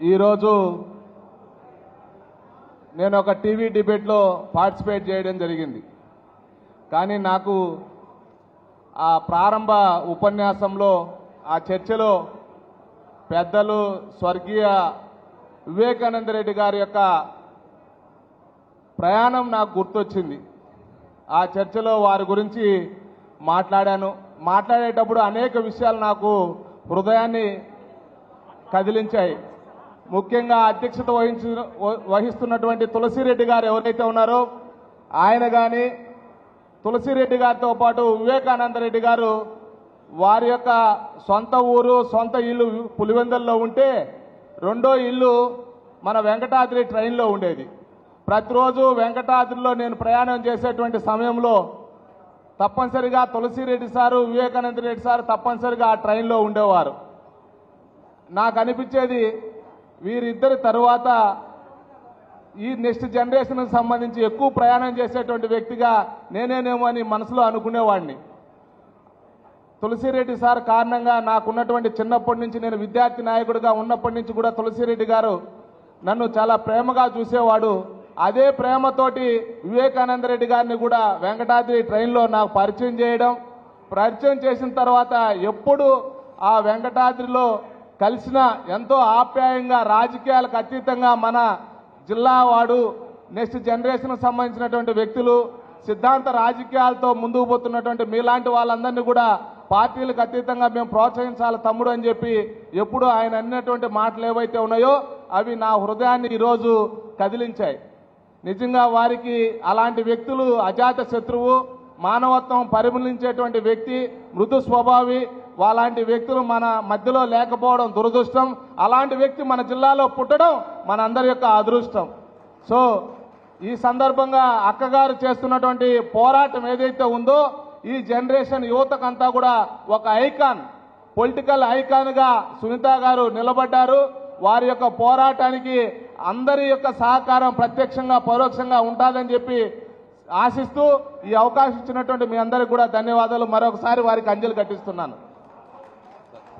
ఈరోజు నేను ఒక టీవీ డిబేట్లో పార్టిసిపేట్ చేయడం జరిగింది. కానీ నాకు ఆ ప్రారంభ ఉపన్యాసంలో ఆ చర్చలో పెద్దలు స్వర్గీయ వివేకానంద రెడ్డి గారి యొక్క ప్రయాణం నాకు గుర్తొచ్చింది. ఆ చర్చలో వారి గురించి మాట్లాడేటప్పుడు అనేక విషయాలు నాకు హృదయాన్ని కదిలించాయి. ముఖ్యంగా అధ్యక్షత వహిస్తున్నటువంటి తులసిరెడ్డి గారు ఎవరైతే ఉన్నారో ఆయన కానీ తులసిరెడ్డి గారితో పాటు వివేకానంద రెడ్డి గారు వారి యొక్క సొంత ఊరు సొంత ఇల్లు పులివెందుల్లో ఉంటే రెండో ఇల్లు మన వెంకటాద్రి ట్రైన్లో ఉండేది. ప్రతిరోజు వెంకటాద్రిలో నేను ప్రయాణం చేసేటువంటి సమయంలో తప్పనిసరిగా తులసిరెడ్డి సారు వివేకానంద రెడ్డి సారు తప్పనిసరిగా ఆ ట్రైన్లో ఉండేవారు. నాకు అనిపించేది వీరిద్దరి తరువాత ఈ నెక్స్ట్ జనరేషన్కి సంబంధించి ఎక్కువ ప్రయాణం చేసేటువంటి వ్యక్తిగా నేనేనేమో అని మనసులో అనుకునేవాడిని. తులసిరెడ్డి సార్ కారణంగా నాకున్నటువంటి చిన్నప్పటి నుంచి నేను విద్యార్థి నాయకుడిగా ఉన్నప్పటి నుంచి కూడా తులసిరెడ్డి గారు నన్ను చాలా ప్రేమగా చూసేవాడు. అదే ప్రేమతోటి వివేకానంద రెడ్డి గారిని కూడా వెంకటాద్రి ట్రైన్లో నాకు పరిచయం చేసిన తర్వాత ఎప్పుడు ఆ వెంకటాద్రిలో కలిసిన ఎంతో ఆప్యాయంగా రాజకీయాలకు అతీతంగా మన జిల్లా వాడు నెక్స్ట్ జనరేషన్కి సంబంధించినటువంటి వ్యక్తులు సిద్ధాంత రాజకీయాలతో ముందుకు పోతున్నటువంటి మీలాంటి వాళ్ళందరినీ కూడా పార్టీలకు అతీతంగా మేము ప్రోత్సహించాలి తమ్ముడు అని చెప్పి ఎప్పుడు ఆయన అన్నటువంటి మాటలు ఏవైతే ఉన్నాయో అవి నా హృదయాన్ని ఈరోజు కదిలించాయి. నిజంగా వారికి అలాంటి వ్యక్తులు అజాత శత్రువు, మానవత్వం పరిమళించేటువంటి వ్యక్తి, మృదు స్వభావి, అలాంటి వ్యక్తులు మన మధ్యలో లేకపోవడం దురదృష్టం. అలాంటి వ్యక్తి మన జిల్లాలో పుట్టడం మన అందరి యొక్క అదృష్టం. సో ఈ సందర్భంగా అక్కగారు చేస్తున్నటువంటి పోరాటం ఏదైతే ఉందో ఈ జనరేషన్ యువతకంతా కూడా ఒక ఐకాన్, పొలిటికల్ ఐకాన్గా సునీత గారు నిలబడ్డారు. వారి యొక్క పోరాటానికి అందరి యొక్క సహకారం ప్రత్యక్షంగా పరోక్షంగా ఉంటుందని చెప్పి ఆశిస్తూ ఈ అవకాశం ఇచ్చినటువంటి మీ అందరికీ కూడా ధన్యవాదాలు. మరొకసారి వారికి అంజలి ఘటిస్తున్నాను.